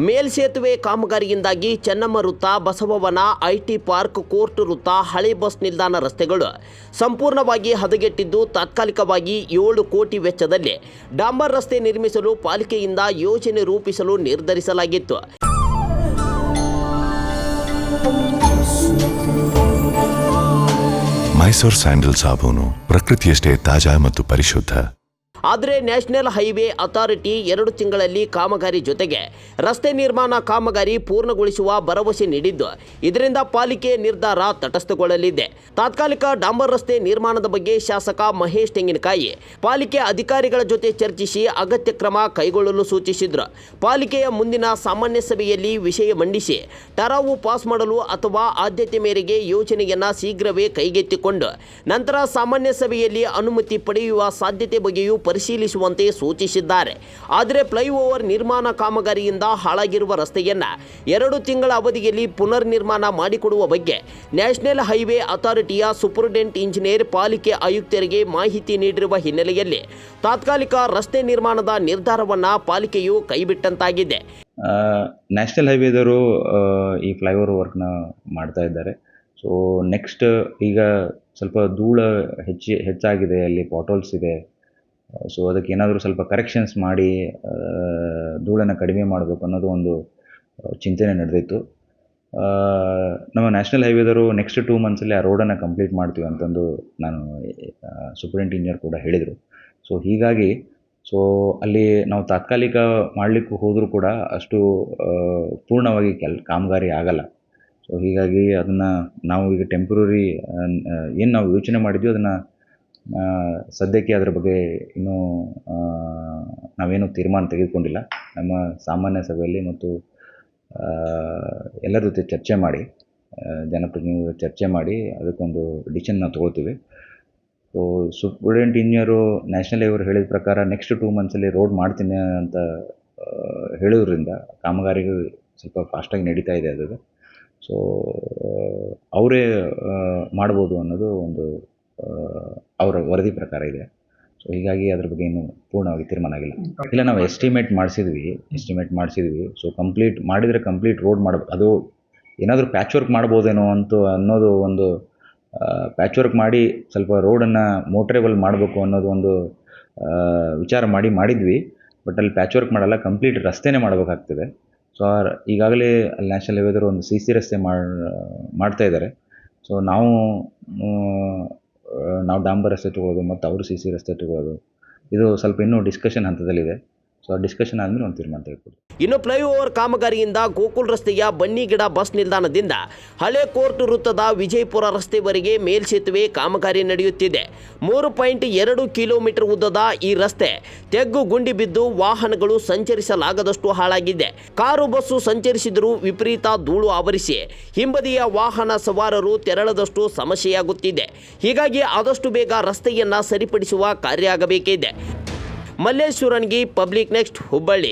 ಮೇಲ್ಸೇತುವೆ ಕಾಮಗಾರಿಯಿಂದಾಗಿ ಚೆನ್ನಮ್ಮ ವೃತ್ತ, ಬಸವವನ, IT park, court ವೃತ್ತ, ಹಳೆ ಬಸ್ ನಿಲ್ದಾಣ ರಸ್ತೆಗಳು ಸಂಪೂರ್ಣವಾಗಿ ಹದಗೆಟ್ಟಿದ್ದು ತಾತ್ಕಾಲಿಕವಾಗಿ 7 ಕೋಟಿ ವೆಚ್ಚದಲ್ಲಿ ಡಾಂಬರ್ ರಸ್ತೆ ನಿರ್ಮಿಸಲು ಪಾಲಿಕೆಯಿಂದ ಯೋಜನೆ ರೂಪಿಸಲು ನಿರ್ಧರಿಸಲಾಗಿತ್ತು. ಮೈಸೂರು ಸ್ಯಾಂಡಲ್ ಸಾಬೂನು ಪ್ರಕೃತಿಯಷ್ಟೇ ತಾಜಾ ಮತ್ತು ಪರಿಶುದ್ಧ. ಆದರೆ ನ್ಯಾಷನಲ್ ಹೈವೇ ಅಥಾರಿಟಿ 2 ತಿಂಗಳಲ್ಲಿ ಕಾಮಗಾರಿ ಜೊತೆಗೆ ರಸ್ತೆ ನಿರ್ಮಾಣ ಕಾಮಗಾರಿ ಪೂರ್ಣಗೊಳಿಸುವ ಭರವಸೆ ನೀಡಿದ್ದು, ಇದರಿಂದ ಪಾಲಿಕೆ ನಿರ್ಧಾರ ತಟಸ್ಥಗೊಳ್ಳಲಿದೆ. ತಾತ್ಕಾಲಿಕ ಡಾಂಬರ್ ರಸ್ತೆ ನಿರ್ಮಾಣದ ಬಗ್ಗೆ ಶಾಸಕ ಮಹೇಶ್ ತೆಂಗಿನಕಾಯಿ ಪಾಲಿಕೆ ಅಧಿಕಾರಿಗಳ ಜೊತೆ ಚರ್ಚಿಸಿ ಅಗತ್ಯ ಕ್ರಮ ಕೈಗೊಳ್ಳಲು ಸೂಚಿಸಿದ್ರು. ಪಾಲಿಕೆಯ ಮುಂದಿನ ಸಾಮಾನ್ಯ ಸಭೆಯಲ್ಲಿ ವಿಷಯ ಮಂಡಿಸಿ ಠರಾವು ಪಾಸ್ ಮಾಡಲು ಅಥವಾ ಆದ್ಯತೆ ಮೇರೆಗೆ ಯೋಜನೆಯನ್ನು ಶೀಘ್ರವೇ ಕೈಗೆತ್ತಿಕೊಂಡು ನಂತರ ಸಾಮಾನ್ಯ ಸಭೆಯಲ್ಲಿ ಅನುಮತಿ ಪಡೆಯುವ ಸಾಧ್ಯತೆ ಬಗ್ಗೆಯೂ ಪರಿಶೀಲಿಸುವಂತೆ ಸೂಚಿಸಿದ್ದಾರೆ. ಆದರೆ ಫ್ಲೈಓವರ್ ನಿರ್ಮಾಣ ಕಾಮಗಾರಿಯಿಂದ ಹಾಳಾಗಿರುವ ರಸ್ತೆಯನ್ನು 2 ತಿಂಗಳ ಅವಧಿಯಲ್ಲಿ ಪುನರ್ ನಿರ್ಮಾಣ ಮಾಡಿಕೊಡುವ ಬಗ್ಗೆ ನ್ಯಾಷನಲ್ ಹೈವೇ ಅಥಾರಿಟಿಯ ಸೂಪರಿಂಟೆಂಡೆಂಟ್ ಇಂಜಿನಿಯರ್ ಪಾಲಿಕೆ ಆಯುಕ್ತರಿಗೆ ಮಾಹಿತಿ ನೀಡಿರುವ ಹಿನ್ನೆಲೆಯಲ್ಲಿ ತಾತ್ಕಾಲಿಕ ರಸ್ತೆ ನಿರ್ಮಾಣದ ನಿರ್ಧಾರವನ್ನು ಪಾಲಿಕೆಯು ಕೈಬಿಟ್ಟಂತಾಗಿದೆ. ನ್ಯಾಷನಲ್ ಹೈವೇದವರು ಈ ಫ್ಲೈಓವರ್ ವರ್ಕ್ನ ಮಾಡ್ತಾ ಇದ್ದಾರೆ. ಸೊ ನೆಕ್ಸ್ಟ್ ಈಗ ಸ್ವಲ್ಪ ಧೂಳು ಹೆಚ್ಚಾಗಿದೆ, ಅಲ್ಲಿ ಪಾಟೋಲ್ಸ್ ಇದೆ. ಸೊ ಅದಕ್ಕೆ ಏನಾದರೂ ಸ್ವಲ್ಪ ಕರೆಕ್ಷನ್ಸ್ ಮಾಡಿ ಧೂಳನ್ನು ಕಡಿಮೆ ಮಾಡಬೇಕು ಅನ್ನೋದು ಒಂದು ಚಿಂತನೆ ನಡೆದಿತ್ತು. ನಮ್ಮ ನ್ಯಾಷನಲ್ ಹೈವೇದವರು ನೆಕ್ಸ್ಟ್ 2 ಮಂತ್ಸಲ್ಲಿ ಆ ರೋಡನ್ನು ಕಂಪ್ಲೀಟ್ ಮಾಡ್ತೀವಿ ಅಂತಂದು ನಾನು ಸೂಪರಿಂಟೆಂಡೆಂಟ್ ಇಂಜಿನಿಯರ್ ಕೂಡ ಹೇಳಿದರು. ಸೊ ಹೀಗಾಗಿ ಅಲ್ಲಿ ನಾವು ತಾತ್ಕಾಲಿಕ ಮಾಡಲಿಕ್ಕೆ ಹೋದರೂ ಕೂಡ ಅಷ್ಟು ಪೂರ್ಣವಾಗಿ ಕಾಮಗಾರಿ ಆಗಲ್ಲ. ಸೊ ಹೀಗಾಗಿ ಅದನ್ನು ನಾವು ಈಗ ಟೆಂಪ್ರರಿ ಏನು ನಾವು ಯೋಚನೆ ಮಾಡಿದ್ವಿ ಅದನ್ನು ಸದ್ಯಕ್ಕೆ ಅದರ ಬಗ್ಗೆ ಇನ್ನೂ ನಾವೇನು ತೀರ್ಮಾನ ತೆಗೆದುಕೊಂಡಿಲ್ಲ. ನಮ್ಮ ಸಾಮಾನ್ಯ ಸಭೆಯಲ್ಲಿ ಮತ್ತು ಎಲ್ಲರ ಜೊತೆ ಚರ್ಚೆ ಮಾಡಿ, ಜನಪ್ರತಿನಿಧಿಗಳ ಚರ್ಚೆ ಮಾಡಿ ಅದಕ್ಕೊಂದು ಡಿಸಿಷನ್ ನಾವು ತೊಗೊಳ್ತೀವಿ. So superintendent engineer national highway ಹೇಳಿದ ಪ್ರಕಾರ ನೆಕ್ಸ್ಟ್ 2 ಮಂತ್ಸಲ್ಲಿ ರೋಡ್ ಮಾಡ್ತೀನಿ ಅಂತ ಹೇಳೋದ್ರಿಂದ ಕಾಮಗಾರಿಗಳು ಸ್ವಲ್ಪ ಫಾಸ್ಟಾಗಿ ನಡೀತಾ ಇದೆ. ಅದು ಸೊ ಅವರೇ ಮಾಡ್ಬೋದು ಅನ್ನೋದು ಒಂದು ಅವರ ವರದಿ ಪ್ರಕಾರ ಇದೆ. ಸೊ ಹೀಗಾಗಿ ಅದ್ರ ಬಗ್ಗೆ ಇನ್ನೂ ಪೂರ್ಣವಾಗಿ ತೀರ್ಮಾನ ಆಗಿಲ್ಲ. ಇಲ್ಲ, ನಾವು ಎಸ್ಟಿಮೇಟ್ ಮಾಡಿಸಿದ್ವಿ. ಸೊ ಕಂಪ್ಲೀಟ್ ರೋಡ್ ಮಾಡಬೇಕು. ಅದು ಏನಾದರೂ ಪ್ಯಾಚ್ ವರ್ಕ್ ಮಾಡ್ಬೋದೇನೋ ಅನ್ನೋದು ಒಂದು ಪ್ಯಾಚ್ ವರ್ಕ್ ಮಾಡಿ ಸ್ವಲ್ಪ ರೋಡನ್ನು ಮೋಟ್ರೇಬಲ್ ಮಾಡಬೇಕು ಅನ್ನೋದು ಒಂದು ವಿಚಾರ ಮಾಡಿದ್ವಿ. ಬಟ್ ಅಲ್ಲಿ ಪ್ಯಾಚ್ ವರ್ಕ್ ಮಾಡಲ್ಲ, ಕಂಪ್ಲೀಟ್ ರಸ್ತೆನೇ ಮಾಡಬೇಕಾಗ್ತದೆ. ಸೊ ಈಗಾಗಲೇ ಅಲ್ಲಿ ನ್ಯಾಷನಲ್ ಹೈವೇದವರು ಒಂದು CC ರಸ್ತೆ ಮಾಡ್ತಾ ಇದ್ದಾರೆ. ಸೊ ನಾವು ಡಾಂಬರ್ ರಸ್ತೆ ತೊಗೊಳ್ಳೋದು ಮತ್ತು ಅವರು CC ರಸ್ತೆ ತೊಗೊಳ್ಳೋದು, ಇದು ಸ್ವಲ್ಪ ಇನ್ನೂ ಡಿಸ್ಕಷನ್ ಹಂತದಲ್ಲಿದೆ. ಸೊ ಆ ಡಿಸ್ಕಷನ್ ಆದಮೇಲೆ ಒಂದು ತೀರ್ಮಾನ ತೆಗೆದುಕೊಳ್ಳಿ. ಇನ್ನು ಫ್ಲೈಓವರ್ ಕಾಮಗಾರಿಯಿಂದ ಗೋಕುಲ್ ರಸ್ತೆಯ ಬನ್ನಿಗಿಡ ಬಸ್ ನಿಲ್ದಾಣದಿಂದ ಹಳೆ ಕೋರ್ಟ್ ವೃತ್ತದ ವಿಜಯಪುರ ರಸ್ತೆವರೆಗೆ ಮೇಲ್ಸೇತುವೆ ಕಾಮಗಾರಿ ನಡೆಯುತ್ತಿದೆ. 3.2 ಕಿಲೋಮೀಟರ್ ಉದ್ದದ ಈ ರಸ್ತೆ ತೆಗ್ಗು ಗುಂಡಿ ಬಿದ್ದು ವಾಹನಗಳು ಸಂಚರಿಸಲಾಗದಷ್ಟು ಹಾಳಾಗಿದೆ. ಕಾರು ಬಸ್ಸು ಸಂಚರಿಸಿದರೂ ವಿಪರೀತ ಧೂಳು ಆವರಿಸಿ ಹಿಂಬದಿಯ ವಾಹನ ಸವಾರರು ತೆರಳದಷ್ಟು ಸಮಸ್ಯೆಯಾಗುತ್ತಿದೆ. ಹೀಗಾಗಿ ಆದಷ್ಟು ಬೇಗ ರಸ್ತೆಯನ್ನು ಸರಿಪಡಿಸುವ ಕಾರ್ಯ ಆಗಬೇಕಿದೆ. ಮಲ್ಲೇಶ್ವರನ್ಗಿ, ಪಬ್ಲಿಕ್ ನೆಕ್ಸ್ಟ್, ಹುಬ್ಬಳ್ಳಿ.